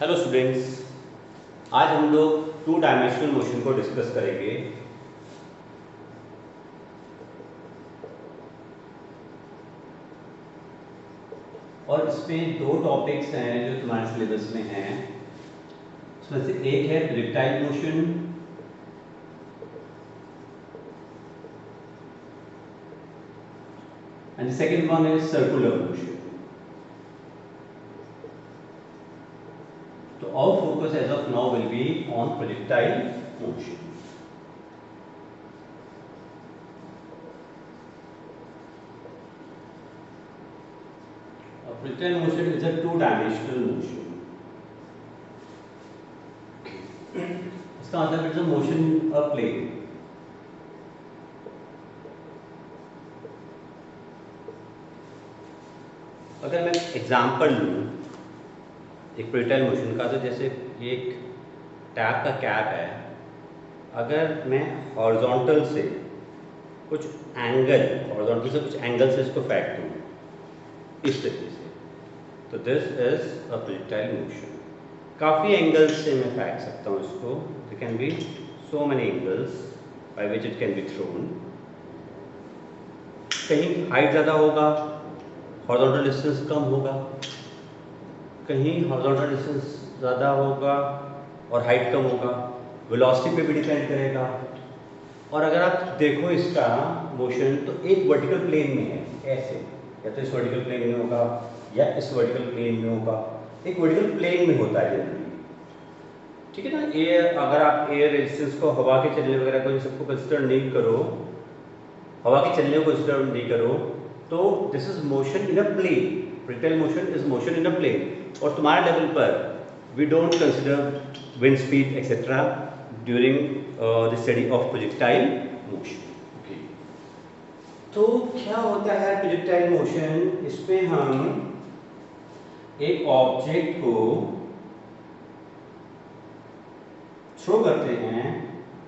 Hello students, आज हम लोग टू डायमेंशनल मोशन को डिस्कस करेंगे। और इसमें दो टॉपिक्स हैं जो तुम्हारे सिलेबस में हैं। उसमें से एक है projectile motion and second one is circular motion. तो our focus as of now will be on projectile motion. Projectile motion is a two-dimensional motion. इसका मतलब it's a motion a plane. अगर मैं एग्जांपल लूँ एक प्रोजेक्टाइल मोशन का, तो जैसे ये एक टैप का कैप है। अगर मैं हॉरिजॉन्टल से कुछ एंगल से इसको फेंक दूँ इस तरीके से, तो this is a projectile motion. काफ़ी एंगल्स से मैं फेंक सकता हूँ इसको। There can be so many angles by which it can be thrown. कहीं हाइट ज़्यादा होगा, हॉरिजॉन्टल डिस्टेंस कम होगा, कहीं हॉरिजॉन्टल डिस्टेंस ज़्यादा होगा और हाइट कम होगा। वेलोसिटी पे भी डिपेंड करेगा। और अगर आप देखो इसका मोशन, तो एक वर्टिकल प्लेन में है ऐसे, या तो इस वर्टिकल प्लेन में होगा या इस वर्टिकल प्लेन में होगा। एक वर्टिकल प्लेन में होता है जनरली, ठीक है ना। एयर, अगर आप एयर रेजिस्टेंस को, हवा के चलने वगैरह को, इन सबको कंसिडर नहीं करो, हवा के चलने को कंसिडर नहीं करो, तो this is motion in a plane. Projectile motion is motion in a plane. और तुम्हारे लेवल पर we don't consider wind speed etcetera during the study of projectile motion. तो क्या होता है प्रोजेक्टाइल मोशन? इसमें हम एक ऑब्जेक्ट को थ्रो करते हैं,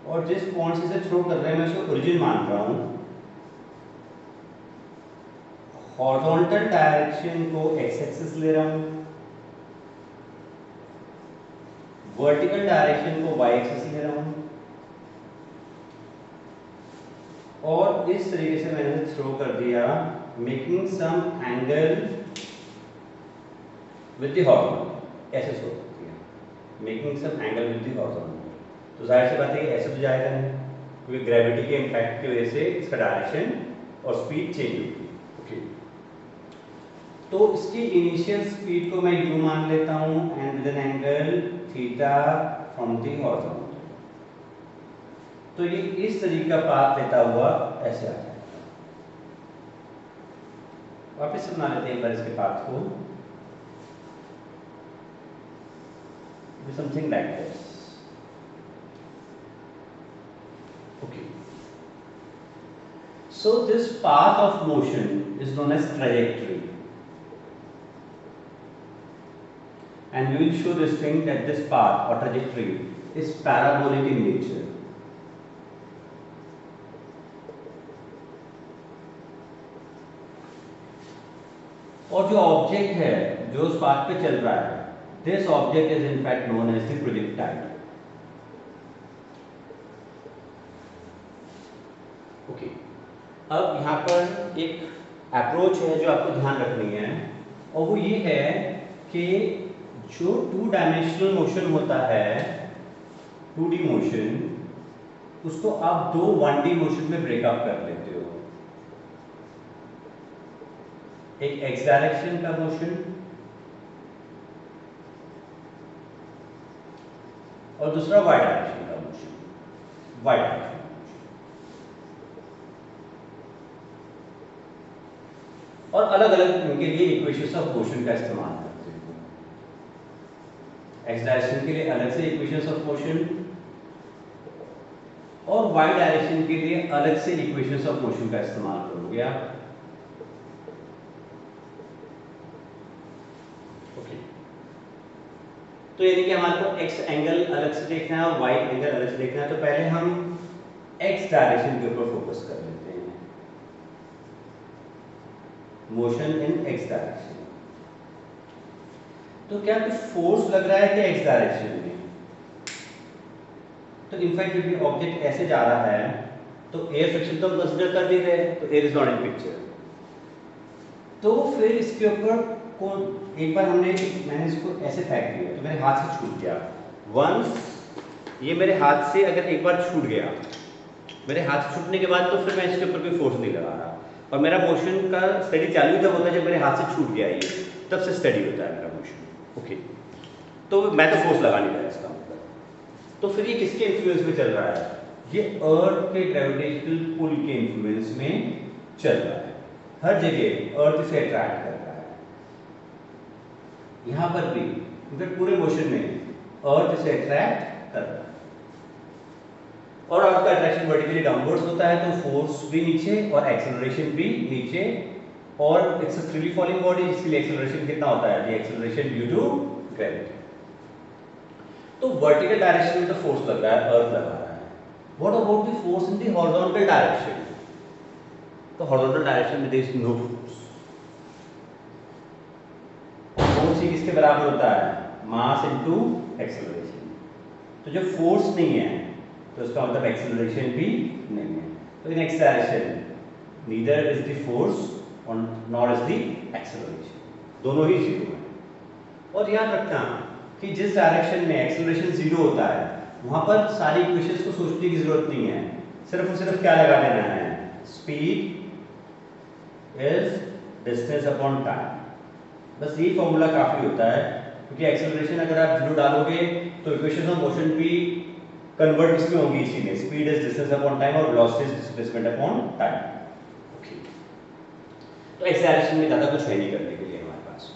और जिस पॉइंट से थ्रो कर रहे हैं मैं उसको ओरिजिन मान रहा हूं। हॉरिजॉन्टल डायरेक्शन को एक्स एक्सिस ले रहा हूं, वर्टिकल डायरेक्शन को वाई एक्सिस ले रहा हूं, और इस तरीके से मैंने थ्रो कर दिया, making some angle with the horizontal. ऐसे थ्रो कर दिया, making some angle with the horizontal. तो जाहिर सी बात है कि ऐसे तो जाएगा नहीं, क्योंकि ग्रेविटी के इम्पैक्ट की वजह से इसका डायरेक्शन और स्पीड चेंज होगी। ओके, तो इसकी इनिशियल स्पीड को मैं u मान लेता हूं and with an angle theta from the horizontal. तो ये इस तरीके का पाथ लेता हुआ ऐसे आ जाएगा। वापस बना लेते हैं एक बार इसके पाथ को, something like this. Okay, so this path of motion is known as trajectory, and we will show this thing that this path or trajectory is parabolic in nature. और जो ऑब्जेक्ट है जो उस पाथ पे चल रहा है, this object is in fact known as the projectile. Okay, अब यहाँ पर एक अप्रोच है जो आपको ध्यान रखनी है, और वो ये है कि जो टू डायमेंशनल मोशन होता है, 2D मोशन, उसको आप दो 1D मोशन में ब्रेकअप कर लेते हो। एक एक्स डायरेक्शन का मोशन और दूसरा वाई डायरेक्शन का मोशन। वाई डायरेक्शन और अलग अलग इनके लिए इक्वेशंस ऑफ मोशन का इस्तेमाल करते हैं। एक्स डायरेक्शन के लिए अलग से इक्वेशंस ऑफ मोशन, और वाई डायरेक्शन के लिए अलग से इक्वेशंस ऑफ मोशन का इस्तेमाल करोगे आप। ओके, तो यानी कि हमारे को एक्स एंगल अलग से देखना है और वाई एंगल अलग से देखना है। तो पहले हम एक्स डायरेक्शन के ऊपर फोकस कर लेते हैं, मोशन इन एक्स डायरेक्शन। तो क्या कुछ फोर्स लग रहा है क्या एक्स डायरेक्शन में? तो इनफैक्ट जब ये ऑब्जेक्ट ऐसे जा रहा है तो एयर फ्रिक्शन तो हम कंसीडर कर नहीं रहे, तो air is not in picture. तो फिर इसके ऊपर कौन, एक बार मैंने इसको ऐसे फेंक दिया तो मेरे हाथ से छूट गया। वंस ये मेरे हाथ से अगर एक बार छूट गया, मेरे हाथ से छूटने के बाद तो फिर मैं इसके ऊपर कोई फोर्स नहीं लगा रहा, और मेरा मोशन का स्टडी चालू तब होता है जब मेरे हाथ से छूट गया, ये तब से स्टडी होता है मेरा मोशन। ओके, तो मैं तो फोर्स लगा नहीं रहा इसका मतलब। तो फिर ये किसके इन्फ्लुएंस में चल रहा है? ये अर्थ के ग्रेविटेशनल पुल के इन्फ्लुएंस में चल रहा है। हर जगह अर्थ से अट्रैक्ट कर रहा है, यहां पर भी इनफैक्ट पूरे मोशन में अर्थ से अट्रैक्ट कर रहा है। और अर्थ का अट्रैक्शन वर्टिकली डाउनवर्ड्स होता है, तो फोर्स भी नीचे और एक्सेलरेशन भी नीचे, और it's a freely falling body, इसलिए एक्सेलरेशन कितना होता है? The acceleration due to gravity. तो वर्टिकल डायरेक्शन में तो फोर्स लग रहा है, अर्थ लगा रहा है। What about the force in the horizontal direction? तो हॉरिजॉन्टल डायरेक्शन में there is no force. Force ही किसके बराबर होता है? Mass into acceleration. तो जब फोर्स नहीं है तो इसका मतलब एक्सेलरेशन भी नहीं है। तो in x direction neither is the force और नॉर इज द एक्सेलरेशन, दोनों ही जीरो है। और याद रखना कि जिस डायरेक्शन में एक्सेलरेशन जीरो होता है वहां पर सारी इक्वेशंस को सोचने की जरूरत नहीं है, सिर्फ और सिर्फ क्या लगा देना है? Speed is distance upon time. बस ये फॉर्मूला काफी होता है, क्योंकि एक्सेलरेशन अगर आप जीरो डालोगे तो इक्वेशन ऑफ मोशन भी कन्वर्ट किसमें होगी? इसी में, speed is distance upon time और velocity is displacement upon time. Okay, तो एक्स डायरेक्शन में ज्यादा कुछ है नहीं करने के लिए हमारे पास,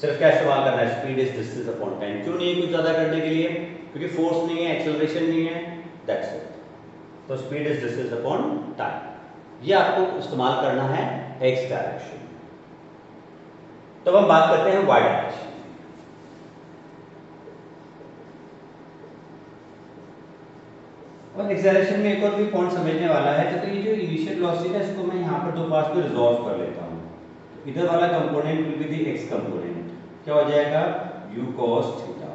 सिर्फ क्या इस्तेमाल करना है? Speed is distance upon time. क्यों नहीं है कुछ ज्यादा करने के लिए? क्योंकि फोर्स नहीं है, एक्सेलरेशन नहीं है, दैट्स इट। तो speed is distance upon time, ये आपको इस्तेमाल करना है एक्स डायरेक्शन। तो अब हम बात करते हैं वाई डायरेक्शन। और एक्स डायरेक्शन में एक और भी पॉइंट समझने वाला है। तो ये जो इनिशियल वेलोसिटी है इसको मैं यहाँ पर दो पार्ट्स में रिजॉल्व कर लेता हूँ। तो इधर वाला component will be the x component, क्या हो जाएगा? u cos थीटा,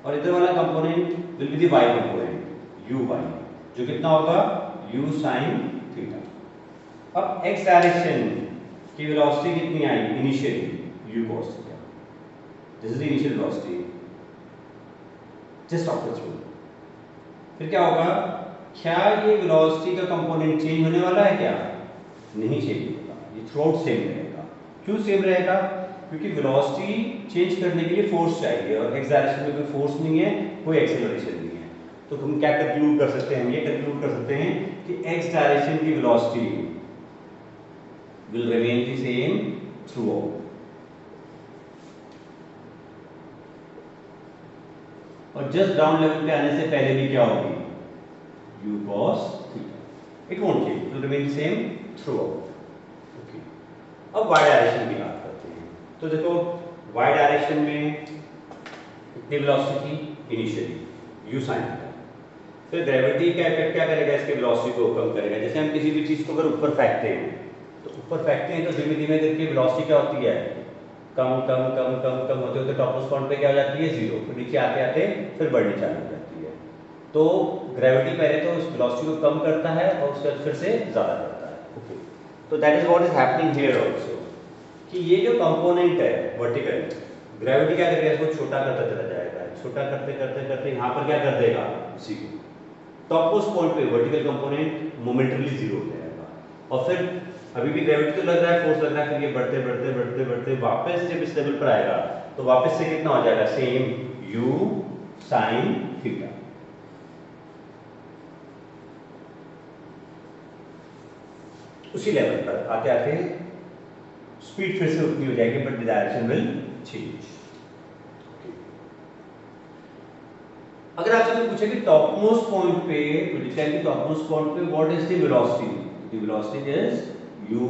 और इधर वाला component will be the y component u y, जो कितना होगा? u sin theta. अब x डायरेक्शन की वेलोसिटी कितनी आई initially? u cos theta, this is the initial velocity just after through. फिर क्या होगा? क्या ये वेलोसिटी का कंपोनेंट चेंज होने वाला है? क्या नहीं चेंज होगा, ये थ्रू सेम रहेगा। क्यों सेम रहेगा? क्योंकि वेलोसिटी चेंज करने के लिए फोर्स चाहिए, और एक्स डायरेक्शन में कोई फोर्स नहीं है, कोई एक्सेलरेशन नहीं है। तो हम क्या कंक्लूड कर सकते हैं? हम ये कंक्लूड कर सकते हैं कि एक्स डायरेक्शन की velocity will remain the same through out. और जस्ट ग्राउंड लेवल पे आने से पहले भी क्या होगी? u cos theta, it won't change, it will remain same through out. Okay, अब y डायरेक्शन की बात करते हैं। तो देखो y डायरेक्शन में कितनी वेलोसिटी थी इनिशियली? u sin theta. फिर ग्रेविटी का इफेक्ट क्या करेगा? इसके वेलोसिटी को कम करेगा। जैसे हम किसी भी चीज को अगर ऊपर फेंकते हैं तो ऊपर फेंकते हैं तो धीमे धीमे करके वेलोसिटी क्या होती है? कम कम कम कम कम होते होते टॉपमोस्ट पॉइंट पे क्या हो जाती है? जीरो। फिर नीचे आते आते फिर बढ़नी चालू हो जाती है। तो ग्रेविटी पहले तो उस वेलोसिटी को कम करता है और उसके बाद फिर से ज्यादा करता है। ओके, तो that is what is happening here also, कि ये जो कंपोनेंट है वर्टिकल, ग्रेविटी क्या करेगा? इसको छोटा करता चला जाएगा, छोटा करते करते करते यहाँ पर क्या कर देगा? इसी को टॉपमोस्ट पॉइंट पे वर्टिकल कंपोनेंट मोमेंटली जीरो हो जाएगा। और फिर अभी भी ग्रेविटी तो लग रहा है, फोर्स लग रहा है, फिर ये बढ़ते बढ़ते बढ़ते बढ़ते वापस जब इस लेवल पर आएगा तो वापस से कितना हो जाएगा? Same u sin theta. उसी लेवल पर आते आते स्पीड फिर से उतनी हो जाएगी, but the direction will change. अगर आपसे कोई पूछे कि टॉपमोस्ट पॉइंट पे, प्रोजेक्टाइल के टॉपमोस्ट पॉइंट पे what is the velocity? The velocity is u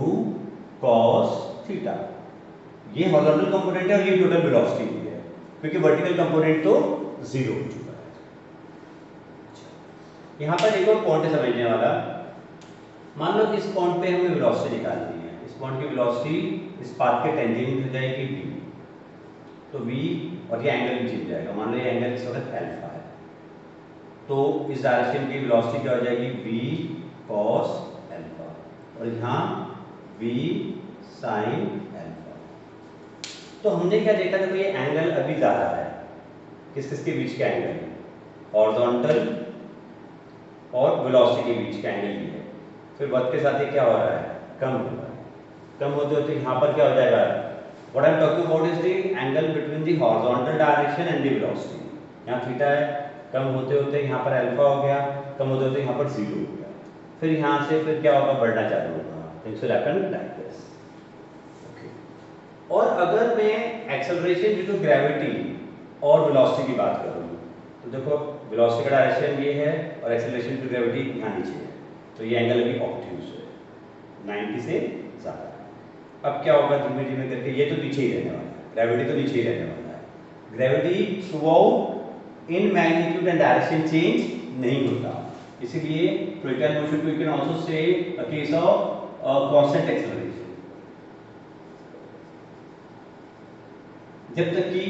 cos theta. ये हॉरिजॉन्टल कंपोनेंट है और ये टोटल वेलोसिटी है, क्योंकि वर्टिकल कंपोनेंट तो जीरो हो चुका है। यहाँ पर एक और पॉइंट है समझने वाला। मान लो कि इस पॉइंट पे हमें वेलोसिटी निकालनी है, इस पॉइंट की वेलोसिटी इस पाथ के टेंजेंट हो जाएगी v, तो v और ये एंगल भी चेंज जाएगा। मान लो ये एंगल इस वक्त अल्फा है, तो इस डायरेक्शन की वेलोसिटी क्या हो जाएगी, v cos अल्फा, और यहाँ v sin अल्फा। तो हमने क्या देखा, देखो ये एंगल अभी ज़्यादा है, किस किस के बीच का एंगल, हॉरिजॉन्टल और वेलोसिटी के बीच का एंगल भी है। फिर वक्त के साथ ये क्या हो रहा है, कम हो रहा है। कम होते होते यहाँ पर क्या हो जाएगा, what I am talking about is the angle between the horizontal direction and the velocity. यहाँ थीटा है, कम होते होते यहाँ पर अल्फा हो गया, कम होते होते यहाँ पर 0 हो गया। फिर यहाँ से फिर क्या होगा, बढ़ना चालू होगा। Things will happen like this. Okay, और अगर मैं एक्सेलरेशन ड्यू टू ग्रेविटी और वेलोसिटी की बात करूँ, तो देखो वेलोसिटी का डायरेक्शन ये है और एक्सेलरेशन ड्यू टू ग्रेविटी यहाँ नीचे है, तो ये एंगल अभी ऑब्ट्यूज है, 90 से ज़्यादा। अब क्या होगा, धीमे धीमे करके ये तो नीचे ही रहने वाला है, ग्रेविटी तो नीचे ही रहने वाला है। Gravity through out in magnitude and direction change नहीं होता, इसीलिए प्रोजेक्टाइल मोशन को you can also say a case of constant acceleration. जब तक कि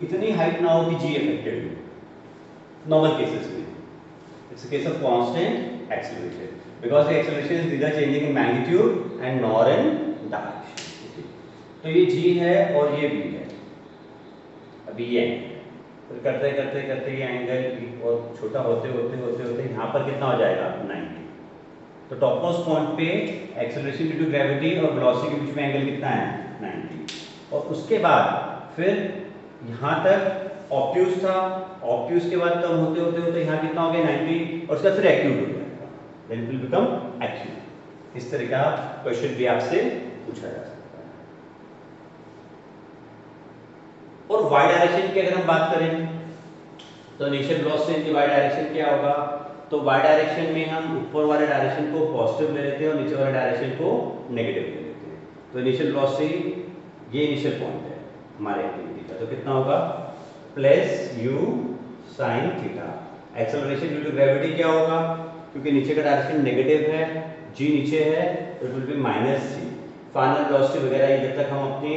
इतनी हाइट ना हो कि जी अफेक्टेड हो, नॉर्मल केसेस में it's a case of constant acceleration, because the acceleration is neither changing in magnitude and nor in direction। तो ये g है और ये v है, अभी ये फिर करते करते करते ये एंगल और छोटा होते होते होते होते यहाँ पर कितना हो जाएगा, 90। तो टॉप मोस्ट पॉइंट पे एक्सेलरेशन ड्यू टू ग्रेविटी और वेलोसिटी के बीच में एंगल कितना है, 90। और उसके बाद फिर यहाँ तक ऑब्ट्यूज था, ऑब्ट्यूज के बाद कम होते होते होते यहाँ कितना हो गया, 90, और उसके बाद फिर एक्यूट हो जाएगा, देन विल बिकम एक्यूट। इस तरह का क्वेश्चन भी आपसे पूछा जा सकता है। और वाई डायरेक्शन की अगर हम बात करें तो इनिशियल वेलोसिटी की वाई डायरेक्शन क्या होगा, तो वाई डायरेक्शन में हम ऊपर वाले डायरेक्शन को पॉजिटिव ले लेते हैं और नीचे वाले डायरेक्शन को नेगेटिव ले लेते हैं। तो इनिशियल वेलोसिटी ये इनिशियल पॉइंट है हमारे एक्टिविटी का, तो कितना होगा, plus u sin theta. Acceleration due to gravity क्या होगा, क्योंकि नीचे का डायरेक्शन नेगेटिव है, g नीचे है, तो it will B -g। Final velocity वगैरह ये जब तक हम अपनी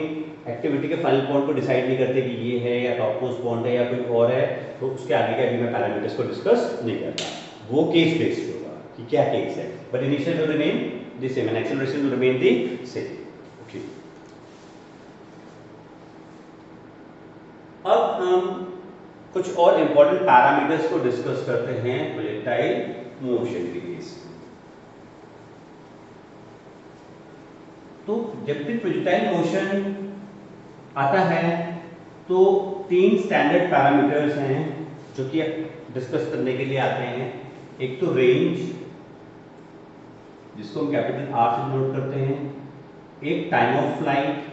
एक्टिविटी के फाइनल पॉइंट को डिसाइड नहीं करते कि ये है या टॉप मोस्ट पॉइंट है या कोई और है, तो उसके आगे के अभी मैं पैरामीटर्स को डिस्कस नहीं करता, वो केस बेस्ड होगा कि क्या केस है, but initial will remain the same and acceleration will remain the same. Okay, अब हम कुछ और इंपॉर्टेंट पैरामीटर्स को डिस्कस करते हैं प्रोजेक्टाइल मोशन के केस में। तो जब भी प्रोजेक्टाइल मोशन आता है तो 3 स्टैंडर्ड पैरामीटर्स हैं जो कि डिस्कस करने के लिए आते हैं। एक तो रेंज, जिसको हम कैपिटल R से नोट करते हैं, एक टाइम ऑफ फ्लाइट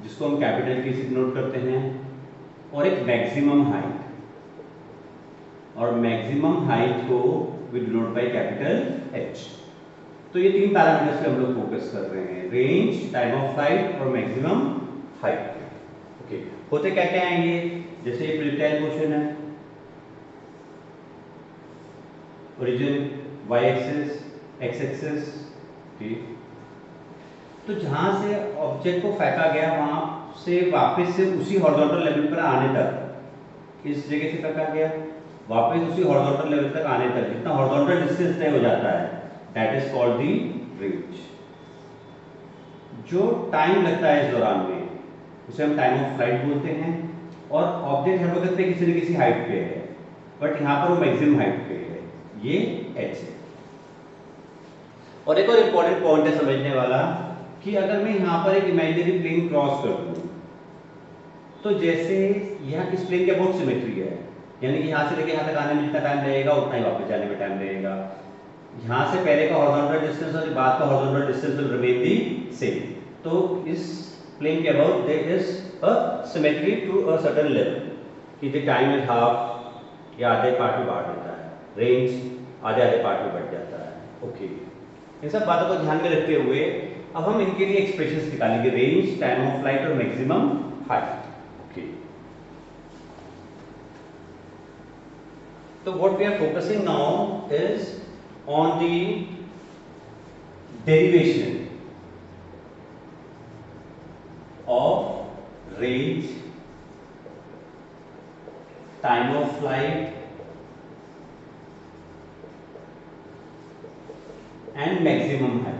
जिसको हम कैपिटल T से नोट करते हैं, और एक मैक्सिमम हाइट, और मैक्सिमम हाइट को we denote by capital H। तो ये 3 पैरामीटर्स पे हम लोग फोकस कर रहे हैं, रेंज, टाइम ऑफ फ्लाइट और मैक्सिमम हाइट। ओके, होते क्या क्या हैं ये, जैसे ये प्रोजेक्टाइल मोशन है, origin y axis, x axis, ठीक। तो जहां से ऑब्जेक्ट को फेंका गया वहां से वापस से उसी हॉरिजॉन्टल लेवल पर आने तक, इस जगह से फेंका गया वापस उसी हॉरिजॉन्टल लेवल तक आने तक जितना हॉरिजॉन्टल डिस्टेंस तय हो जाता है, that is called the range. जो टाइम लगता है इस दौरान में उसे हम टाइम ऑफ फ्लाइट बोलते हैं, और ऑब्जेक्ट हर वक्त पे किसी न किसी हाइट पे है, बट यहाँ पर वो मैक्सिमम हाइट पे है, ये h है। और एक और इम्पोर्टेंट पॉइंट है समझने वाला कि अगर मैं यहाँ पर एक इमेजिनरी प्लेन क्रॉस कर दूँ, तो जैसे यहाँ इस प्लेन के बहुत सिमेट्री है, यानी कि यहाँ से लेके यहाँ तक आने में जितना टाइम लगेगा उतना ही वापस जाने में टाइम लगेगा। यहाँ से पहले का हॉरिजॉन्टल डिस्टेंस और बाद का horizontal distance will remain the same. तो इस प्लेन के about there is a symmetry to a certain level, कि द टाइम इज हाफ या आधे पार्ट में बांट देता है, रेंज आधे आधे पार्ट में बढ़ जाता है। ओके, इन सब बातों को ध्यान में रखते हुए अब हम इनके लिए एक्सप्रेशंस निकालेंगे, रेंज, टाइम ऑफ फ्लाइट और मैक्सिमम हाइट। ओके, तो what we are focusing now is on the derivation of range, time of flight and maximum height.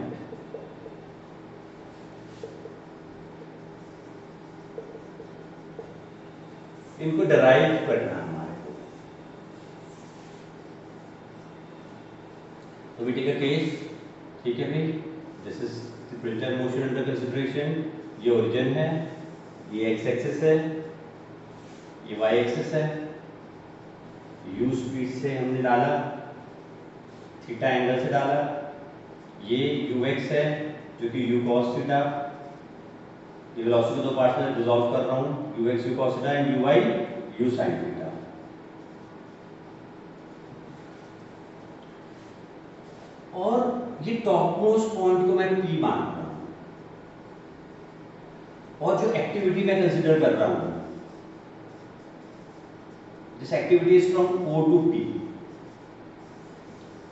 इनको डराइव करना है हमारे को। तो वी टेक अ केस, ठीक है भाई, this is the printer motion under consideration. ये ओरिजिन है, ये एक्स एक्सिस है, ये वाई एक्सिस है, यू स्पीड से हमने डाला, थीटा एंगल से डाला, ये यू एक्स है जो कि यू कॉस थीटा, ये वेलोसिटी को दो पार्ट्स में डिसॉल्व कर रहा हूँ, you x you cos theta and you why you sine theta. और ये टॉप मोस्ट पॉइंट को मैं P मान रहा हूँ, और जो एक्टिविटी मैं कंसीडर कर रहा हूँ, this activity is from O to P।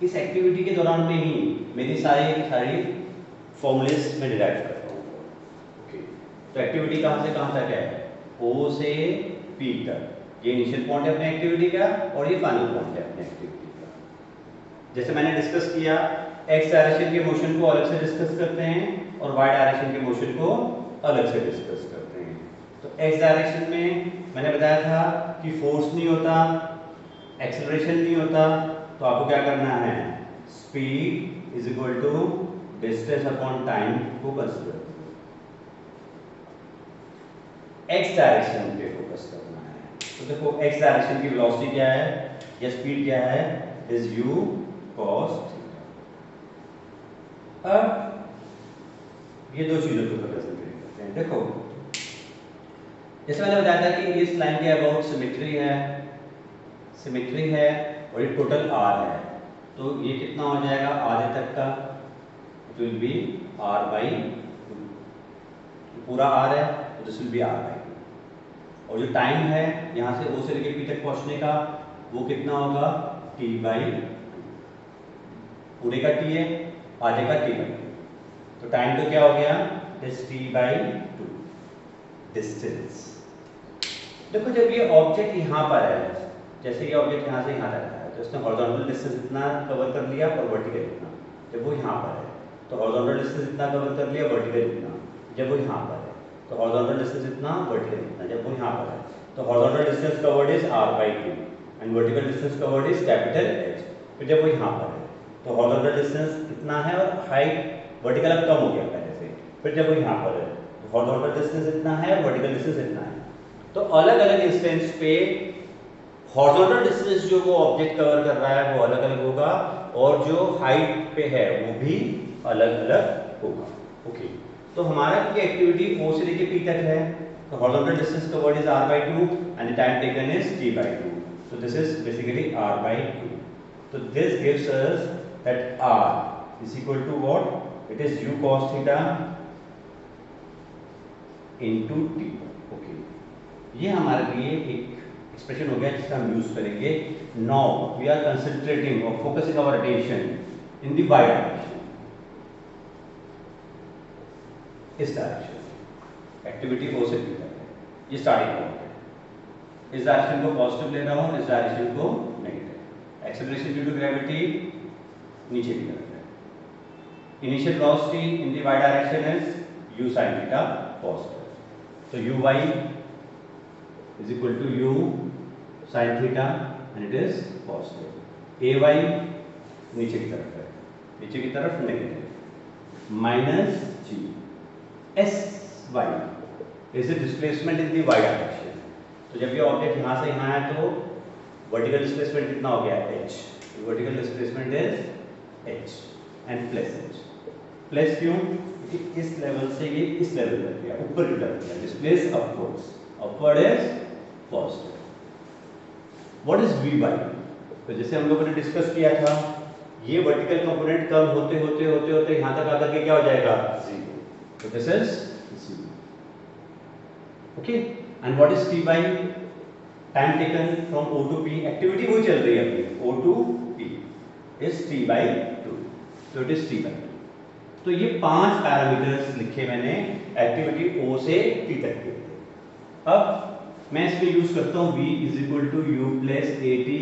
इस एक्टिविटी के दौरान में ही मेरी सारी फॉर्मूलेस में डिराइव करता हूँ। ओके, तो एक्टिविटी कहाँ से कहाँ तक है? O से P तक। ये इनिशियल पॉइंट है अपने एक्टिविटी का और ये फाइनल पॉइंट है अपने एक्टिविटी का। जैसे मैंने डिस्कस किया, एक्स डायरेक्शन के मोशन को अलग से डिस्कस करते हैं और वाई डायरेक्शन के मोशन को अलग से डिस्कस करते हैं। तो एक्स डायरेक्शन में मैंने बताया था कि फोर्स नहीं होता, एक्सेलरेशन नहीं होता, तो आपको क्या करना है? Speed is equal to distance upon time को कंसीडर करो। एक्स डायरेक्शन पे फोकस करना है। तो देखो एक्स डायरेक्शन की वेलोसिटी क्या है या स्पीड क्या है? Is you cos theta. अब ये दो चीजों को कंसीडर करते हैं। देखो जैसे मैंने बताया था कि इस लाइन के अबाउट सिमेट्री है और ये टोटल आर है, तो ये कितना हो जाएगा आधे तक का? It will be R by two. पूरा आर है तो this will be R by two. और जो टाइम है यहाँ से ओ से लेके पी तक पहुँचने का, वो कितना होगा? T by two. पूरे का टी है, आधे का टी बाई टू। तो टाइम तो क्या हो गया? This T by two distance. देखो जब ये ऑब्जेक्ट यहाँ पर है, जैसे ये ऑब्जेक्ट यहाँ से यहाँ तक है, तो इसने हॉरिजॉन्टल डिस्टेंस इतना कवर कर लिया और वर्टिकल इतना। जब वो यहाँ पर है तो हॉरिजॉन्टल डिस्टेंस इतना कवर कर लिया, वर्टिकल इतना। जब वो यहाँ पर है तो हॉरिजॉन्टल डिस्टेंस इतना, वर्टिकल इतना। जब वो यहाँ पर है तो horizontal distance covered is r by two and vertical distance covered is capital H। फिर जब वो यहाँ पर है तो हॉरिजॉन्टल डिस्टेंस इतना है और हाइट वर्टिकल अब कम हो गया पहले से। फिर जब वो यहाँ पर है तो हॉरिजॉन्टल डिस्टेंस इतना है और वर्टिकल डिस्टेंस इतना है। तो अलग अलग इंस्टेंस पे हॉरिजॉन्टल डिस्टेंस जो वो ऑब्जेक्ट कवर कर रहा है वो अलग अलग होगा और जो हाइट पे है वो भी अलग अलग होगा। ओके, तो हमारा ये एक्टिविटी O से लेके P तक है, तो horizontal distance covered is r by 2 and the time taken is t by 2। so this is basically r by 2। so this gives us that r is equal to what? it is u cos theta into t। Okay, ये हमारे लिए एक expression हो गया जिसका हम use करेंगे। Now we are concentrating और focusing our attention in the y direction, इस डायरेक्शन। एक्टिविटी O से P तक है, ये स्टार्टिंग पॉइंट है। इस डायरेक्शन को पॉजिटिव ले रहा हूँ, इस डायरेक्शन को negative. Acceleration due to gravity नीचे की तरफ है। Initial velocity in the y direction is u sin theta positive. so uy is equal to u sin theta and it is positive। ay नीचे की तरफ है, नीचे की तरफ negative, minus g। sy is the displacement in the y direction। तो जब ये ऑब्जेक्ट यहाँ से यहाँ है तो वर्टिकल डिस्प्लेसमेंट कितना हो गया? h। Vertical displacement is h and plus h। Plus क्यों? क्योंकि इस लेवल से ये इस लेवल तक गया, ऊपर की तरफ गया, displace upwards. Upward is positive. What is vy? तो जैसे हम लोगों ने डिस्कस किया था, ये वर्टिकल कंपोनेंट कम होते होते होते होते यहाँ तक आकर के क्या हो जाएगा? 0। तो this is 0। Okay, and what is t by? Time taken from O to P। Activity वही चल रही है अपनी, O to P is t by 2। so it is t by 2। तो ये 5 पैरामीटर्स लिखे मैंने एक्टिविटी ओ से टी तक के। अब मैं इसमें यूज करता हूं v is equal to u plus a t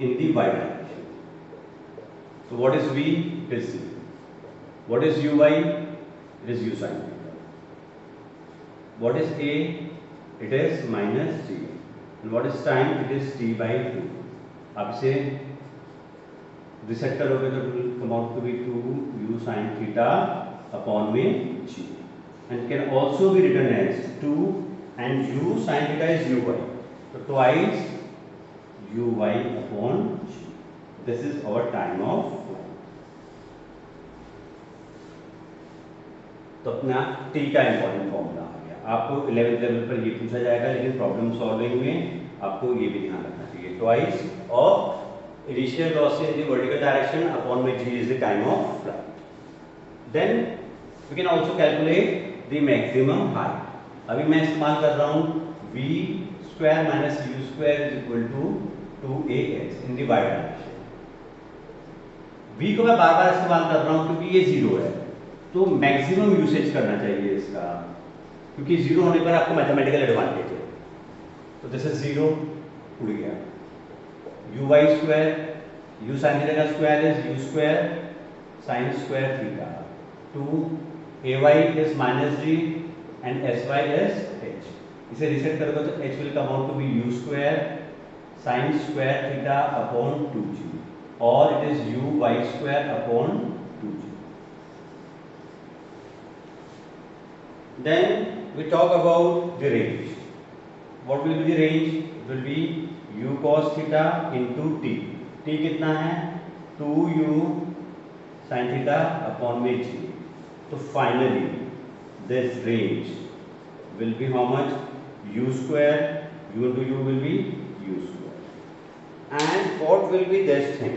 in the y direction. तो what is v? It is c। What is u y? It is u sin theta। What is a? It is minus g। And what is time? It is t by 2। आप इसे reset करोगे तो it will come out to be 2 u sin theta upon में g, and can also be written as 2 and u sin theta is uy, so twice uy upon g. This is our time of flight. तो अपना t का important formula आ गया। आपको 11th level पर ये पूछा जाएगा, लेकिन प्रॉब्लम सॉल्विंग में आपको ये भी ध्यान रखना चाहिए, twice of initial velocity in the vertical direction upon में g is the time of flight. Then we can also calculate the maximum height. अभी मैं इस्तेमाल कर रहा हूँ v square minus u square is equal to 2ax in the y direction. v को मैं बार बार इस्तेमाल कर रहा हूँ क्योंकि ये जीरो है, तो मैक्सिमम यूसेज करना चाहिए इसका, क्योंकि जीरो होने पर आपको मैथमेटिकल एडवांटेज है। तो दिस इज जीरो, उड़ गया। U y square, u sine theta का square is u square sine square theta, 2ay इज minus g and sy is h। इसे रिसेट करोगे तो h will come out to be u square sin square theta upon 2g, or it is u y square upon 2g. Then we talk about the range. What will be the range? It will be u cos theta into t. t कितना है? 2u sin theta upon में g. तो finally this range will be how much? U square, u into u will be u square. And what will be this thing?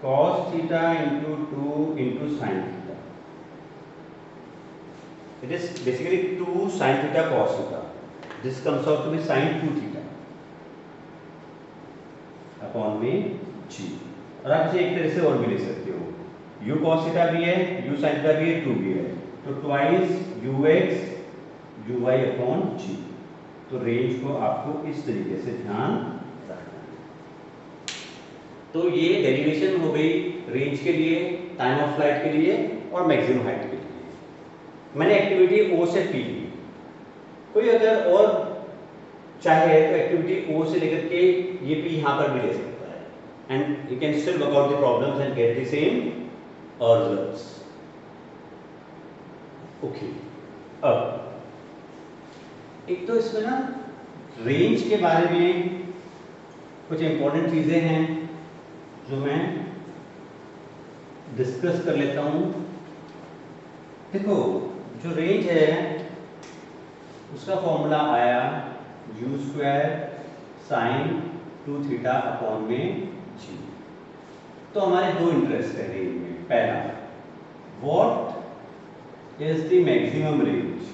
Cos theta into 2 into sin theta. It is basically 2 sin theta cos theta. This comes out to be sin 2 theta upon में g. और आप इसे एक तरह से और भी लिख सकते हो, u cos theta भी है, u sin theta भी है, 2 भी है, तो twice ux uy upon g। तो रेंज को आपको इस तरीके से ध्यान रखना है। तो ये डेरिवेशन हो गई रेंज के लिए, टाइम ऑफ फ्लाइट के लिए और मैक्सिमम हाइट के लिए। मैंने एक्टिविटी ओ से पी ली, कोई अगर और चाहे तो एक्टिविटी ओ से लेकर के ये पी यहाँ पर भी ले सकता है, and you can still work out the problems and get the same results. Okay, अब एक तो इसमें ना रेंज के बारे में कुछ इंपॉर्टेंट चीजें हैं जो मैं डिस्कस कर लेता हूं। देखो, जो रेंज है उसका फॉर्मूला आया u square sine 2 theta upon में g। तो हमारे दो इंटरेस्ट है रेंज में। पहला, what is the maximum range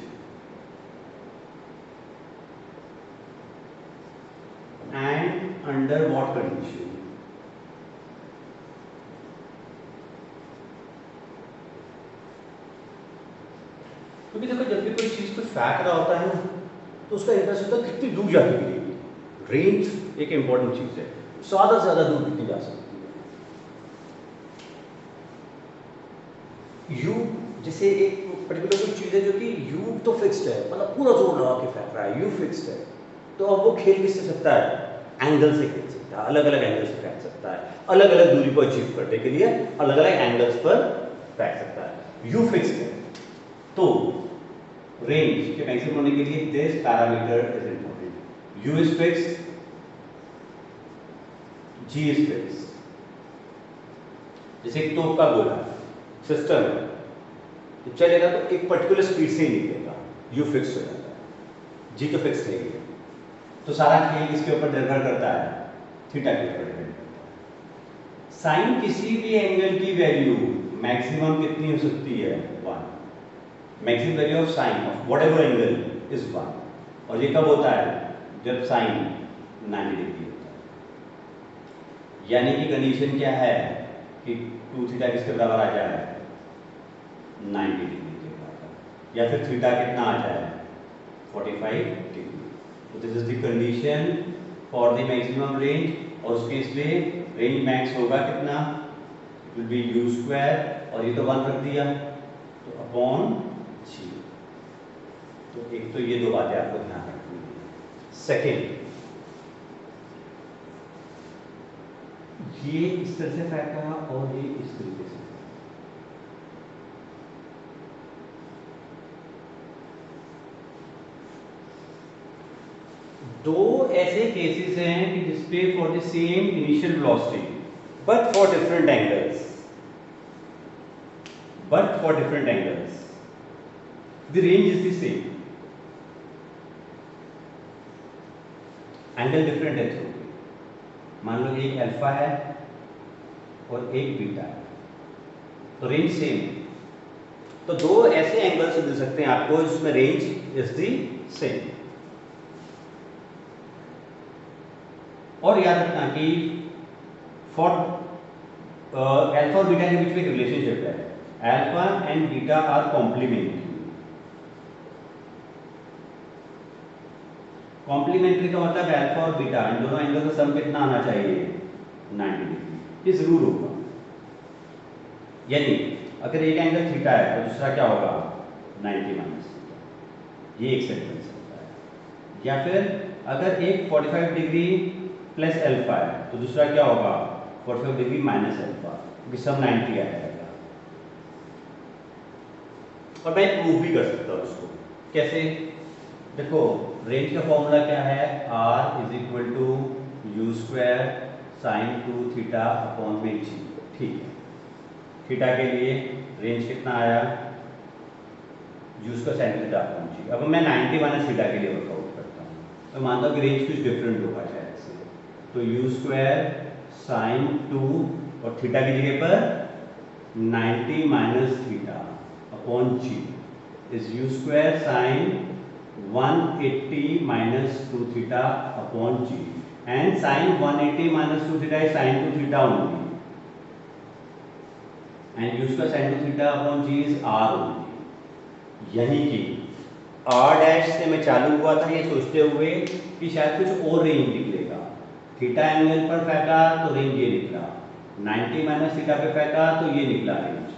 and under what condition? क्योंकि देखो, जब भी कोई चीज को फेंक रहा होता है ना, तो उसका इंटरेस्ट होता है कितनी दूर जाके गिरेगी। रेंज एक इंपॉर्टेंट चीज है, ज्यादा से ज्यादा दूर कितनी जा सकती है। यू जैसे एक पर्टिकुलर कोई चीज है जो कि यू तो फिक्स्ड है, मतलब पूरा जोर लगा के फेंक रहा है, यू फिक्स्ड है, तो अब वो खेल किससे सकता है? एंगल से खेल सकता है, अलग अलग एंगल से फेंक सकता है, अलग अलग दूरी को अचीव करने के लिए अलग अलग एंगल्स पर फेंक सकता है। यू फिक्स्ड है, तो रेंज के मैक्सिमम होने के लिए this parameter is important. U is fixed, g is fixed. जैसे एक तोप का गोला सिस्टम है, तो चलेगा तो एक पर्टिकुलर स्पीड से ही निकलेगा, यू फिक्स हो जाता है, जी तो फिक्स नहीं है। तो सारा खेल किसके ऊपर निर्भर करता है? थीटा के ऊपर निर्भर करता है। साइन किसी भी एंगल की वैल्यू मैक्सिमम कितनी हो सकती है? 1। Maximum value of sine of whatever angle is 1। और ये कब होता है? जब साइन 90 डिग्री होता है। यानी कि कंडीशन क्या है? कि 2 थीटा किसके बराबर आ जाए 90 डिग्री के बराबर, या फिर थीटा कितना आ जाए 45 डिग्री। तो this is the condition for the maximum range, और उस केस में रेंज मैक्स होगा कितना, it will B you square, और ये तो 1 रख दिया तो अपॉन जी। तो एक तो ये दो बातें आपको ध्यान रखनी है। सेकेंड, ये इस तरह से फेंका और ये इस तरीके से। दो ऐसे केसेस हैं कि जिसपे for the same initial velocity but for different angles, the range is the same, angle different है थ्रू। मान लो एक अल्फा है और एक बीटा है, तो रेंज सेम है। तो दो ऐसे एंगल्स मिल सकते हैं आपको जिसमें रेंज इज द सेम। और याद रखना कि फॉर अल्फा और बीटा के बीच में एक रिलेशनशिप है, alpha and beta are complementary. Complementary का मतलब अल्फा और बीटा इन दोनों एंगल का सम कितना आना चाहिए 90 डिग्री, ये जरूर होगा। यानी अगर एक एंगल थीटा है तो दूसरा क्या होगा 90 माइनस थीटा, ये एक सेट बन सकता है। या फिर अगर एक 45 डिग्री प्लस अल्फा है तो दूसरा क्या होगा 45 डिग्री माइनस अल्फा, क्योंकि सब 90 आ जाएगा। और मैं प्रूव भी कर सकता हूँ इसको। कैसे? देखो रेंज का फॉर्मूला क्या है, r is equal to u square sine 2 theta upon में जी। ठीक है, थीटा के लिए रेंज कितना आया u square sine theta upon g. अब मैं 90 माइनस थीटा के लिए वर्कआउट करता हूँ, तो मानता हूँ कि रेंज कुछ डिफरेंट होगा शायद से, तो यू स्क्वायर साइन 2 और थीटा की जगह पर 90 minus theta upon g is u square sine 180 minus 2 theta upon g, and sin 180 minus 2 theta is sin 2 theta only, and u square sin 2 theta upon g is r only। यानी कि r dash से मैं चालू हुआ था ये सोचते हुए कि शायद कुछ और रेंज निकलेगा, थीटा एंगल पर फेंका तो रेंज ये निकला, 90 माइनस थीटा पे फेंका तो ये निकला रेंज।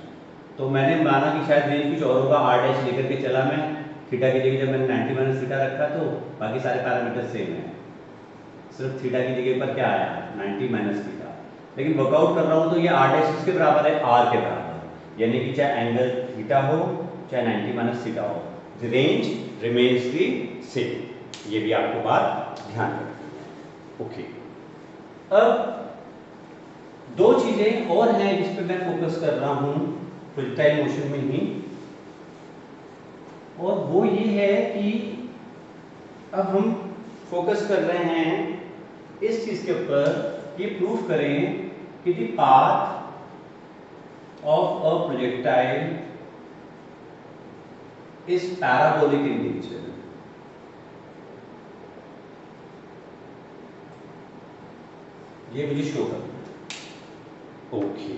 तो मैंने माना कि शायद रेंज कुछ और होगा, r डैश लेकर के चला मैं, थीटा की जगह जब मैंने 90 माइनस थीटा रखा तो बाकी सारे पैरामीटर सेम है, सिर्फ थीटा की जगह पर क्या आया 90 माइनस थीटा। लेकिन वर्कआउट कर रहा हूँ तो ये r डैश किसके बराबर है r के बराबर, यानी कि चाहे एंगल थीटा हो चाहे 90 माइनस थीटा हो, the range remains the same. ये भी आपको बात ध्यान रखनी है। ओके, अब दो चीजें और हैं जिस पर मैं फोकस कर रहा हूँ प्रोजेक्टाइल मोशन में ही, और वो ये है कि अब हम फोकस कर रहे हैं इस चीज के ऊपर, ये प्रूफ करें कि the path of a projectile is parabolic in nature. ये मुझे शो करना है। ओके,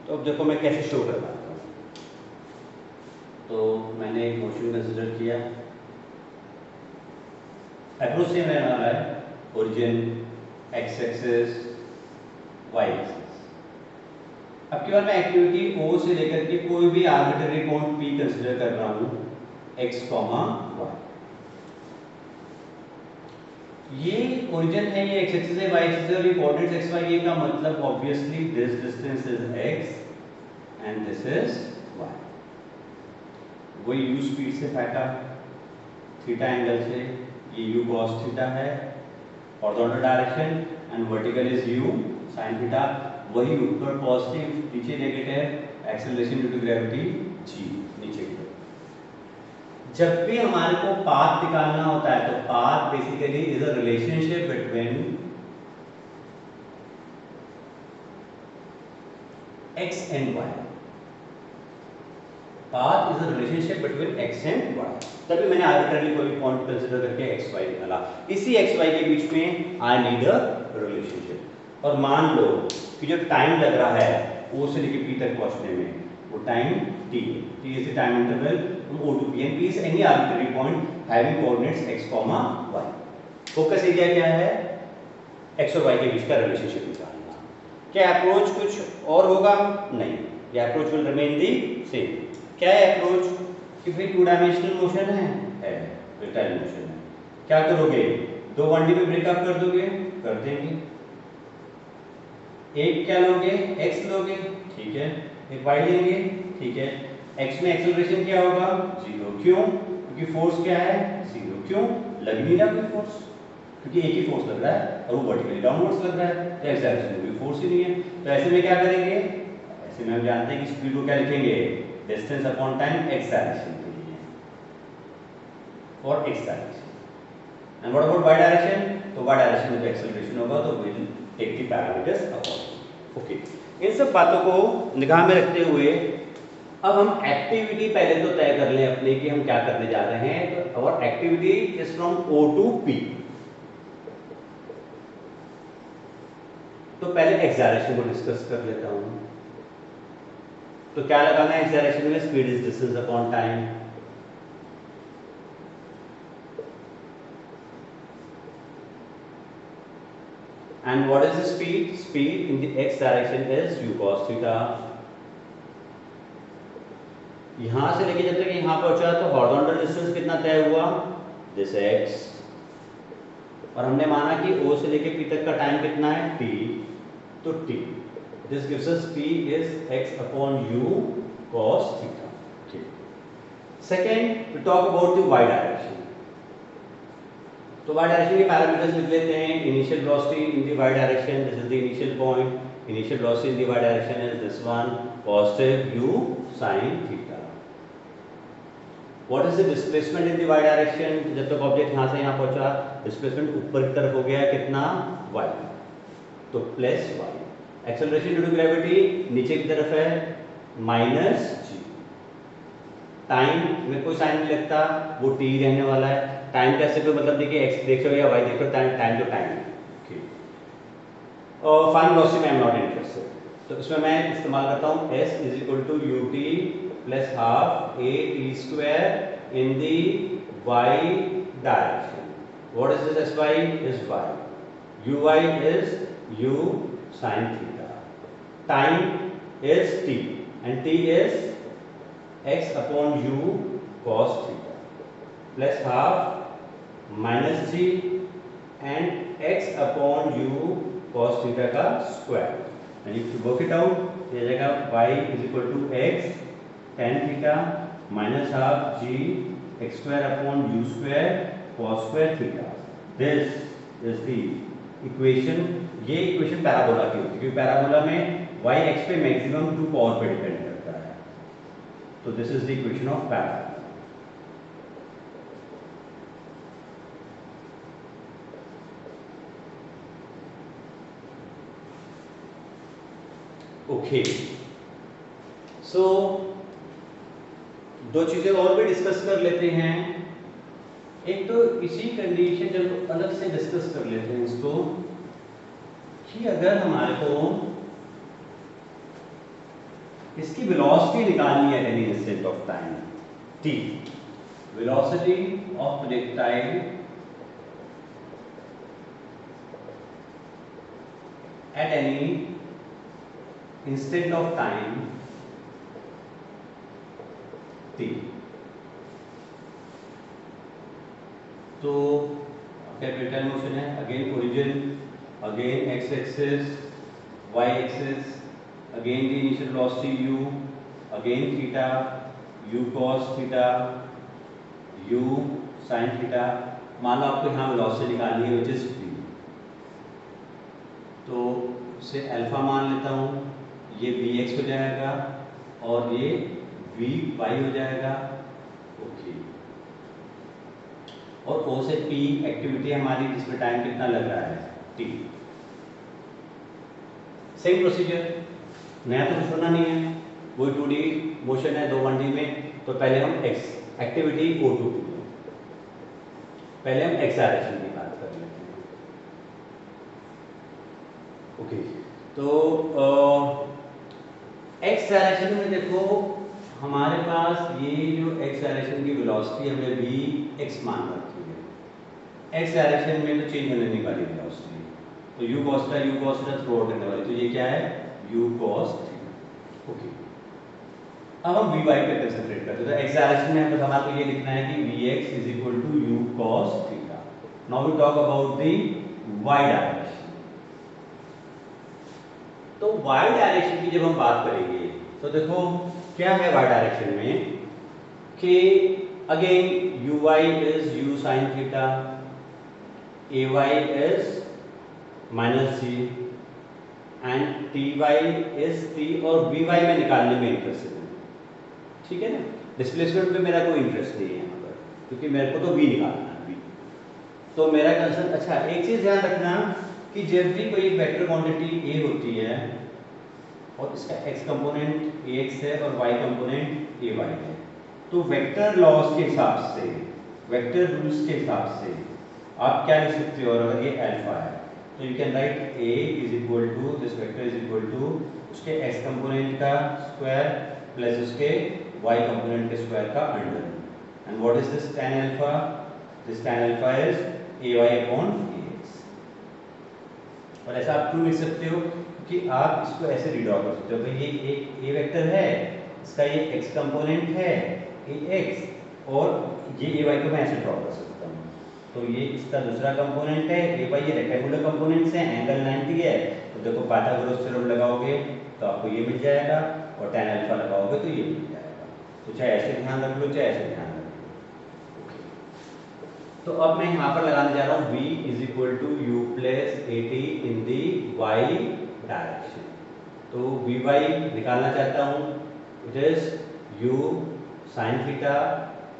तो अब देखो मैं कैसे शो कर पाता हूँ। तो मैंने एक मोशन कंसिडर किया, अप्रोच से रहने वाला है, origin x axis y axis. अब की बार मैं एक्टिविटी ओ से लेकर के कोई भी आर्बिट्ररी पॉइंट पी कंसिडर कर रहा हूँ एक्स कॉमा वाई। ये ओरिजिन है, ये एक्स एक्सिस है, वाई एक्सिस है, और ये कोऑर्डिनेट्स एक्स वाई, ये का मतलब obviously this distance is x and this is y. वही u स्पीड से फेंका थीटा एंगल से, ये u cos थीटा है horizontal direction, and vertical is u sin theta. वही ऊपर पॉजिटिव नीचे negative, acceleration due to gravity g नीचे की तरफ। जब भी हमारे को पाथ निकालना होता है तो path basically is a relationship between x and y। Path is a relationship between x and y। तभी मैंने आर्बिट्ररी कोई पॉइंट कंसीडर करके x y निकाला। इसी x y के बीच में आई नीड अ रिलेशनशिप। और मान लो कि जो टाइम लग रहा है ओ से लेके पी तक पहुंचने में, वो टाइम टी है। T is the time interval from O to P and P is any arbitrary point having coordinates x, y। Focus area क्या है? x और y के बीच का रिलेशनशिप निकालना। क्या अप्रोच कुछ और होगा? नहीं, ये approach will remain the same. क्या है अप्रोच? कि भाई टू डायमेंशनल मोशन है, रिटर्न मोशन है। क्या करोगे? दो 1D में ब्रेकअप कर दोगे? कर देंगे। एक क्या लोगे? x लोगे, ठीक है, एक y लेंगे, ठीक है। x में एक्सेलरेशन क्या होगा? 0। क्यों? क्योंकि फोर्स क्या है? 0। क्यों? लग नहीं रहा कोई फोर्स, क्योंकि एक ही फोर्स लग रहा है और वो वर्टिकली डाउनवर्ड्स लग रहा है, तो एक्सेलरेशन में कोई फोर्स ही नहीं है। तो ऐसे में क्या करेंगे? ऐसे में हम जानते हैं कि स्पीड को क्या लिखेंगे? डिस्टेंस अपॉन टाइम एक्सेलरेशन के लिए, और acceleration. And what about y direction? तो वाई डायरेक्शन में जो एक्सेलरेशन होगा तो will take the parameters upon. Okay, इन सब बातों को निगाह में रखते हुए अब हम एक्टिविटी पहले तो तय कर लें अपने कि हम क्या करने जा रहे हैं। तो और activity is from O to P। तो पहले एक्सेलरेशन को डिस्कस कर लेता हूं। तो क्या लगाना है एक्सेलरेशन में? Speed is distance upon time. And what is the speed? Speed in the x direction is u cos theta. यहां से लेके जब तक यहां पहुंचा तो हॉरिजॉन्टल डिस्टेंस कितना तय हुआ? This x। और हमने माना कि O से लेके P तक का टाइम कितना है? t। तो t, this gives us P is x upon u cos theta। ठीक। Second, we talk about the y direction। तो y डायरेक्शन के पैरामीटर्स लिख लेते हैं। Initial velocity in the y direction, this is the initial point. Initial velocity in the y direction is this one, positive u sin theta. What is the displacement in the y direction? जब तक object यहां से यहां पहुंचा, displacement ऊपर की तरफ हो गया कितना? y, तो plus y। Acceleration due to gravity नीचे की तरफ है, माइनस g। टाइम में कोई साइन नहीं लगता, वो t रहने वाला है। टाइम कैसे कोई मतलब देखिए, x देखो या y देखो, टाइम तो टाइम है। ओके, और फाइनल वेलोसिटी में आई एम नॉट इंटरेस्टेड, तो इसमें मैं इस्तेमाल करता हूँ s is equal to ut plus half a t square in the y direction. What is this sy? Is y, uy is u sin theta. Time is t and t is x upon u cos theta plus half minus g and x upon u cos theta का square. and if you work it out, ये जाएगा y is equal to x tan theta minus half g x square upon u square cos square theta। this is the equation। ये equation parabola की होती है, क्योंकि parabola में y x पे maximum 2 power पे डिपेंड करता है। तो this is the equation of parabola. Okay, so दो चीजें और भी डिस्कस कर लेते हैं। एक तो इसी कंडीशन जब अलग से डिस्कस कर लेते हैं इसको, कि अगर हमारे को इसकी वेलोसिटी निकालनी है any instant of time t, velocity of projectile at any instant of time t। तो क्या प्रोजेक्टाइल मोशन है? Again origin, again x axis, y axis, again the initial velocity u, again theta, u cos theta, u sin theta। मान लो आपको यहाँ velocity निकालनी है which is v, तो इसे अल्फा मान लेता हूँ, ये vx हो जाएगा और ये vy हो जाएगा। ओके, और o से p एक्टिविटी हमारी जिसमें टाइम कितना लग रहा है? t। सेम प्रोसीजर, नया तो कुछ होना नहीं है, वही 2D मोशन है, दो 1D में। तो पहले हम x activity O to P, पहले हम एक्सेलरेशन की बात कर लेते हैं। ओके, तो एक्स डायरेक्शन में देखो हमारे पास ये जो एक्स डायरेक्शन की वेलोसिटी हमने भी एक्स मान रखी है। एक्स डायरेक्शन में तो चेंज होने वाली वेलोसिटी, तो u cos theta through out करने वाली, तो ये क्या है u cos थीटा। ओके, अब हम vy पे कंसंट्रेट करते हैं। तो एक्स डायरेक्शन में बस हमारे को ये लिखना है कि vx is equal to u cos theta. Now we talk about the y direction. तो y डायरेक्शन की जब हम बात करेंगे तो देखो क्या है y डायरेक्शन में कि again uy is u sin theta, ay is minus g and ty is t, और vy में निकालने में इंटरेस्टेड है, ठीक है ना। डिस्प्लेसमेंट पे मेरा कोई इंटरेस्ट नहीं है यहाँ पर, क्योंकि मेरे को तो v निकालना है, v। तो मेरा कंसर्न, अच्छा एक चीज ध्यान रखना कि जब भी कोई वेक्टर क्वांटिटी a होती है और इसका x कंपोनेंट ax है और y कंपोनेंट ay है, तो वेक्टर लॉस के हिसाब से, वेक्टर रूल्स के हिसाब से आप क्या लिख सकते हो, अगर ये अल्फा है तो you can write a is equal to this vector is equal to उसके x कंपोनेंट का स्क्वायर प्लस उसके y कंपोनेंट के स्क्वायर का under. And what is this tan alpha? This tan alpha is ay upon ax। और ऐसा आप क्यों लिख सकते हो कि आप इसको ऐसे रिड्रॉ कर सकते हो कि ये एक a वेक्टर है, इसका ये x कंपोनेंट है ax, और ये ay को मैं ऐसे ड्रॉ कर सकता हूँ। तो ये इसका दूसरा कंपोनेंट है ay, ये रेक्टेंगुलर कंपोनेंट्स हैं, एंगल 90 है, तो देखो पाइथागोरस थ्योरम लगाओगे तो आपको ये मिल जाएगा, और tan अल्फा लगाओगे तो ये मिल जाएगा। तो चाहे ऐसे ध्यान रख लो चाहे ऐसे ध्यान रख लो। तो अब मैं यहाँ पर लगाने जा रहा हूँ v is equal to u plus a t in the y direction. तो vy निकालना चाहता हूँ, it is u sine theta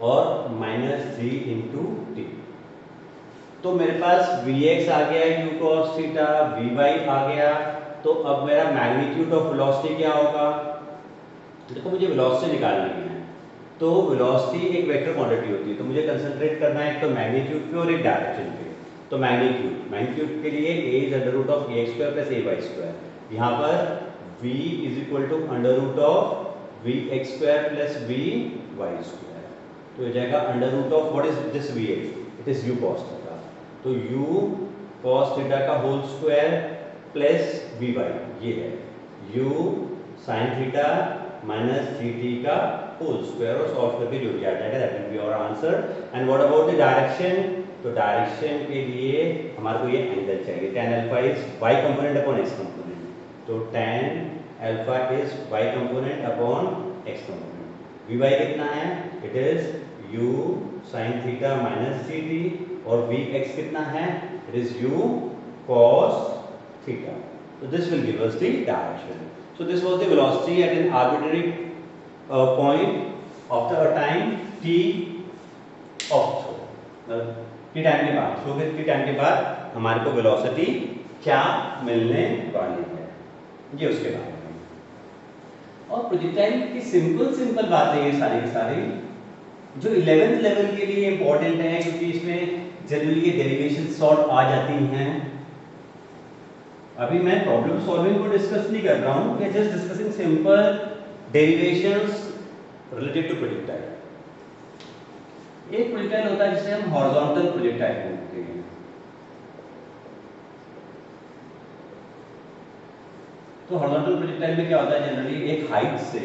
और माइनस जी इंटू टी। तो मेरे पास vx आ गया u cos थीटा, vy आ गया, तो अब मेरा मैग्नीट्यूड ऑफ वेलोसिटी क्या होगा? देखो मुझे वेलोसिटी निकालनी है, तो वेलोसिटी एक वेक्टर क्वांटिटी होती है, तो मुझे कंसंट्रेट करना है एक तो मैग्नीट्यूड पे और एक डायरेक्शन पे। तो मैग्नीट्यूड के लिए a is under root of ax square plus ay square. यहाँ पर v is equal to under root of vx square plus vy square, तो हो जाएगा अंडर रूट ऑफ what is this vx, it is u cos theta, तो u cos theta का whole square plus vy, ये है u sin theta minus gt का होल स्क्वायर, और सॉल्व करके जो भी आ जाएगा that will be our answer. And what about the direction? तो डायरेक्शन के लिए हमारे को ये एंगल चाहिए, tan alpha is y component upon x component, तो tan alpha is y component upon x component. vy कितना है? It is u sin theta minus gt, और vx कितना है? It is u cos theta. So this will give us the direction. So this was the velocity at an arbitrary point of the time t of throw. t time के बाद, throw के time के बाद हमारे को velocity क्या मिलने वाली है, ये उसके बारे में। और प्रोजेक्टाइल की सिंपल बातें ये सारी की सारी जो 11th लेवल के लिए इंपॉर्टेंट है, क्योंकि इसमें जनरली ये डेरिवेशन सॉर्ट आ जाती हैं। अभी मैं प्रॉब्लम सॉल्विंग को डिस्कस नहीं कर रहा हूँ, मैं just discussing simple derivations related to projectile. एक प्रोजेक्टाइल होता है जिसे हम हॉरिजॉन्टल प्रोजेक्टाइल बोलते हैं। तो हॉरिजॉन्टल प्रोजेक्टाइल में क्या होता है, जनरली एक हाइट से,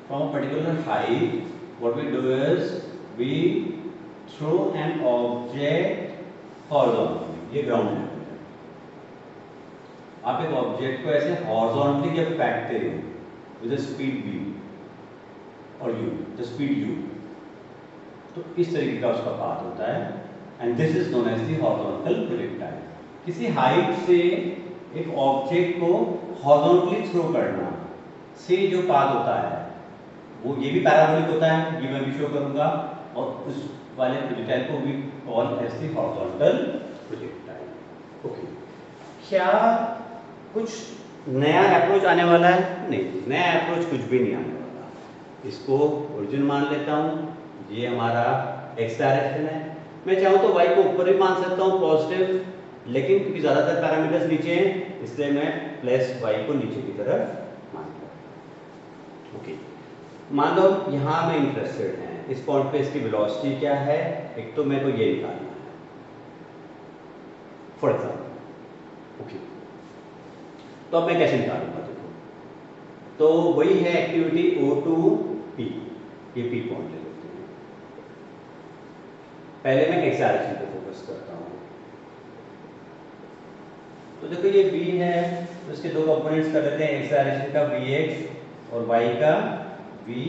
from a particular height, what we do is we throw an object horizontally, ये ग्राउंड है। आप एक ऑब्जेक्ट को ऐसे हॉरिजॉन्टली जब फेंकते हो विद द स्पीड v और u, द स्पीड u, तो इस तरीके का उसका पाथ होता है, and this is known as the horizontal projectile. किसी हाइट से एक ऑब्जेक्ट को हॉरिजॉन्टली थ्रो करना से जो पाथ होता है वो ये भी पैराबोलिक होता है, ये मैं भी शो करूंगा, और उस वाले प्रोजेक्टाइल को भी call as the horizontal projectile. Okay, क्या कुछ नया अप्रोच आने वाला है? नहीं, नया अप्रोच कुछ भी नहीं आने वाला। इसको ओरिजिन मान लेता हूँ, ये हमारा x डायरेक्शन है। मैं चाहूँ तो y को ऊपर भी मान सकता हूँ पॉजिटिव, लेकिन क्योंकि ज़्यादातर पैरामीटर्स नीचे हैं इसलिए मैं प्लस वाई को नीचे की तरफ मानता हूँ। ओके, मान लो यहाँ मैं इंटरेस्टेड है इस पॉइंट पे इसकी वेलोसिटी क्या है, एक तो मेरे को ये निकालना है फॉर एग्जाम्पल। ओके, तो अब मैं कैसे निकालूंगा, देखो तो वही है एक्टिविटी O2P, ये P पॉइंट ले लेते हैं। पहले मैं एक्स डायरेक्शन पे फोकस करता हूँ। तो देखो ये B है, तो इसके दो कंपोनेंट्स कर लेते हैं, एक्स डायरेक्शन का Vx और y का Vy।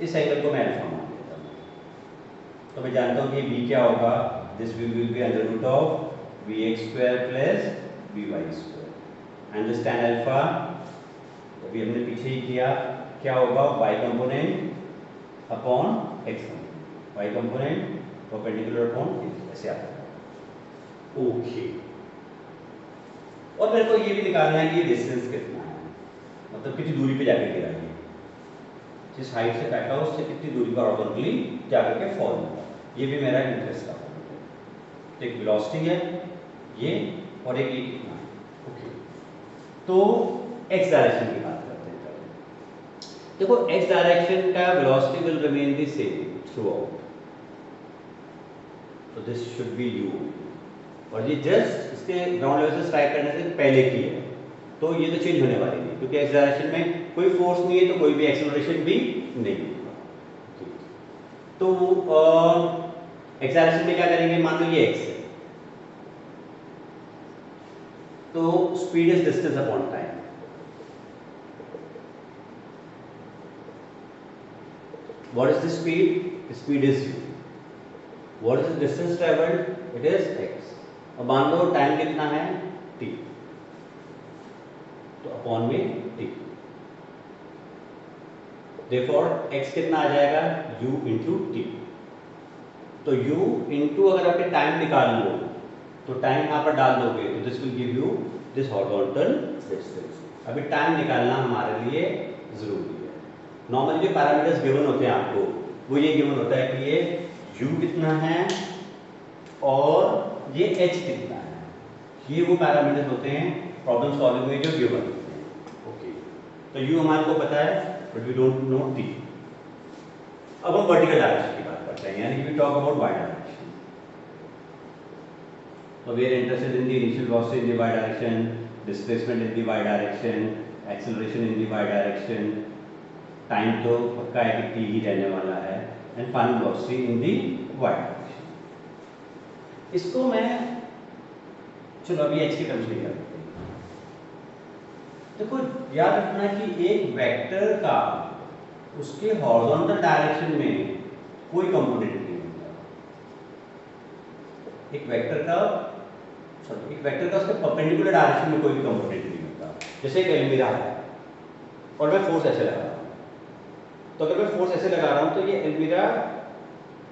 इस एंगल को मैं अल्फा मान लेता हूँ। तो मैं जानता हूँ कि B क्या होगा, this will be under root of Vx square plus Vy square and this tan alpha, अभी हमने पीछे ही किया, क्या होगा y component upon x component, y component perpendicular upon ऐसे आता है। ओके, और मेरे को ये भी निकालना है कि डिस्टेंस कितना है, मतलब कितनी दूरी पे जाकर गिरा है, जिस हाइट से बैठा हो उससे कितनी दूरी पर हॉरिजॉन्टली जाकर के फॉल होगा, ये भी मेरा इंटरेस्ट का पॉइंट है। एक वेलोसिटी है ये और एक ये कितना है। ओके, तो एक्स डायरेक्शन की बात करते हैं पहले। देखो एक्स डायरेक्शन का velocity will remain the same through out, तो दिस शुड बी u, और ये जस्ट इसके ग्राउंड लेवल से स्ट्राइक करने से पहले की है, तो ये तो चेंज होने वाली नहीं क्योंकि एक्स डायरेक्शन में कोई फोर्स नहीं है तो कोई भी एक्सेलरेशन भी नहीं होगा। तो एक्स डायरेक्शन में क्या करेंगे, मान लो ये x है, तो speed is distance upon time. What is the speed, speed is u। What is the distance travelled, it is x। अब मान लो टाइम कितना है t, तो अपॉन में t, therefore x कितना आ जाएगा u इंटू t। तो u इंटू अगर आपके टाइम निकाल लो तो टाइम यहाँ पर डाल दोगे तो this will give you this horizontal distance. अभी टाइम निकालना हमारे लिए जरूरी है। नॉर्मली जो पैरामीटर्स गिवन होते हैं आपको वो ये गिवन होता है कि ये u कितना है और ये h कितना है, ये वो पैरामीटर्स होते हैं प्रॉब्लम सॉल्विंग में जो गिवन होते हैं। ओके, तो u हमारे को पता है but we don't know t। अब हम वर्टिकल डायरेक्शन की बात करते हैं, यानी we talk about y direction. तो we are interested in the initial velocity in the y direction, displacement in the y direction, acceleration in the y direction, time तो पक्का है कि t ही रहने वाला है, and final velocity in the y direction. इसको मैं चलो अभी h की टर्म्स में करते हैं। देखो याद रखना कि एक वेक्टर का उसके हॉरिजॉन्टल डायरेक्शन में कोई कंपोनेंट नहीं होता। एक वेक्टर का उसके परपेंडिकुलर डायरेक्शन में कोई भी कंपोनेंट नहीं होता। जैसे एक एलमीरा है और मैं फोर्स ऐसे लगा रहा हूँ, तो अगर मैं फोर्स ऐसे लगा रहा हूँ तो ये एलमीरा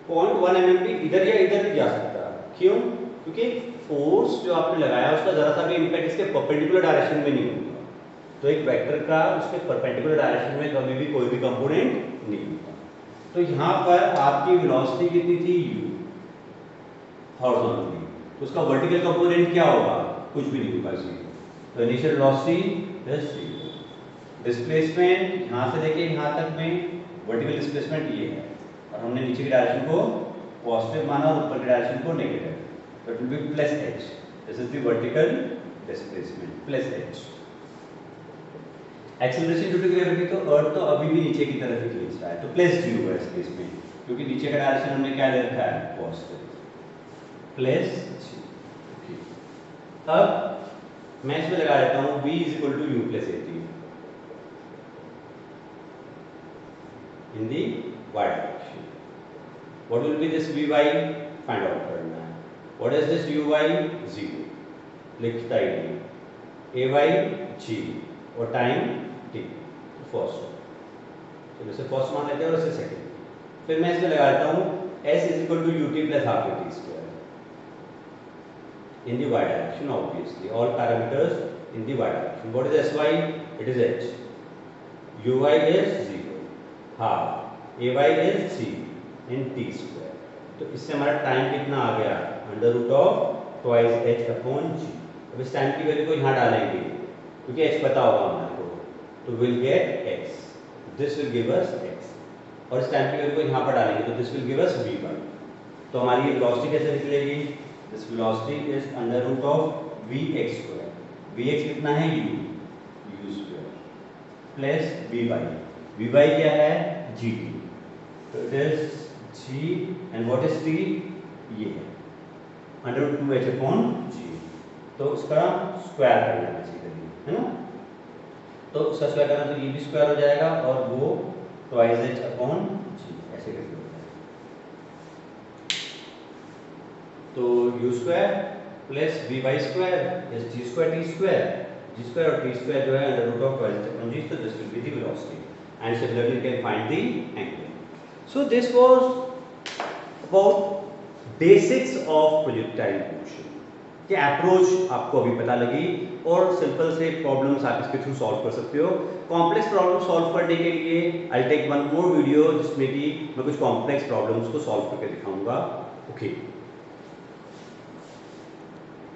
0.1 mm भी इधर या इधर जा सकता है। क्यों? क्योंकि फोर्स जो आपने लगाया उसका जरा सा भी इम्पैक्ट इसके परपेंडिकुलर डायरेक्शन में नहीं होगा। तो एक वेक्टर का उसके परपेंडिकुलर डायरेक्शन में कभी भी कोई भी कंपोनेंट नहीं होता। तो यहाँ पर आपकी वेलोसिटी कितनी थी u हॉरिजॉन्टली, तो उसका वर्टिकल कंपोनेंट क्या होगा, कुछ भी नहीं होगा जीरो। तो initial velocity is zero. Displacement यहाँ से लेके यहाँ तक में वर्टिकल डिस्प्लेसमेंट ये है, और हमने नीचे की डायरेक्शन को पॉजिटिव माना और ऊपर की डायरेक्शन को नेगेटिव, तो it will be plus h। This is the vertical displacement plus h। Acceleration due to gravity, तो अर्थ तो अभी भी नीचे की तरफ ही खींच रहा है, तो प्लस g होगा इस केस में, क्योंकि नीचे का डायरेक्शन हमने क्या ले रखा है, पॉजिटिव, प्लस g। अब मैं इसमें लगा देता हूं v = u + at in the y direction। what will be this vy, find out करना है। what is this uy, 0 लिखता ही नहीं, ay g और टाइम t, फर्स्ट, तो जैसे फर्स्ट मान लेते हैं और इसे सेकंड। फिर मैं इसमें लगा देता हूं s = ut + ½ at² in the y direction, obviously all parameters in the y direction। what is sy, it is h, uy is 0, half, ay is g in t²। तो इससे हमारा टाइम कितना आ गया, under root of twice h upon g. अब इस time की value को यहाँ डालेंगे क्योंकि एच पता होगा हमारे को, तो will get x, this will give us x, और इस टाइम की वैल्यू को यहाँ पर डालेंगे तो this will give us v one. तो हमारी ये वेलोसिटी कैसे निकलेगी, this velocity is under root of v x square, v x कितना है u square plus v y क्या है जी टी, तो it is g and what is t, ये है under root two h upon g, तो उसका square करना है बेसिकली, है ना। तो उसका स्क्वायर करना तो ये भी स्क्वायर हो जाएगा और वो ट्वाइस एच अपॉन जी ऐसे करके होता है। तो u square plus v y square is g square t square, g square और टी स्क्वायर जो है under root of twice h upon g, तो this will be the velocity and similarly you can find the angle. So this was about basics of projectile motion कि approach आपको अभी पता लगी और सिंपल से प्रॉब्लम्स आप इसके थ्रू सॉल्व कर सकते हो। कॉम्प्लेक्स प्रॉब्लम सॉल्व करने के लिए I take one more video जिसमें कि मैं कुछ कॉम्प्लेक्स प्रॉब्लम्स को सॉल्व करके दिखाऊंगा। ओके।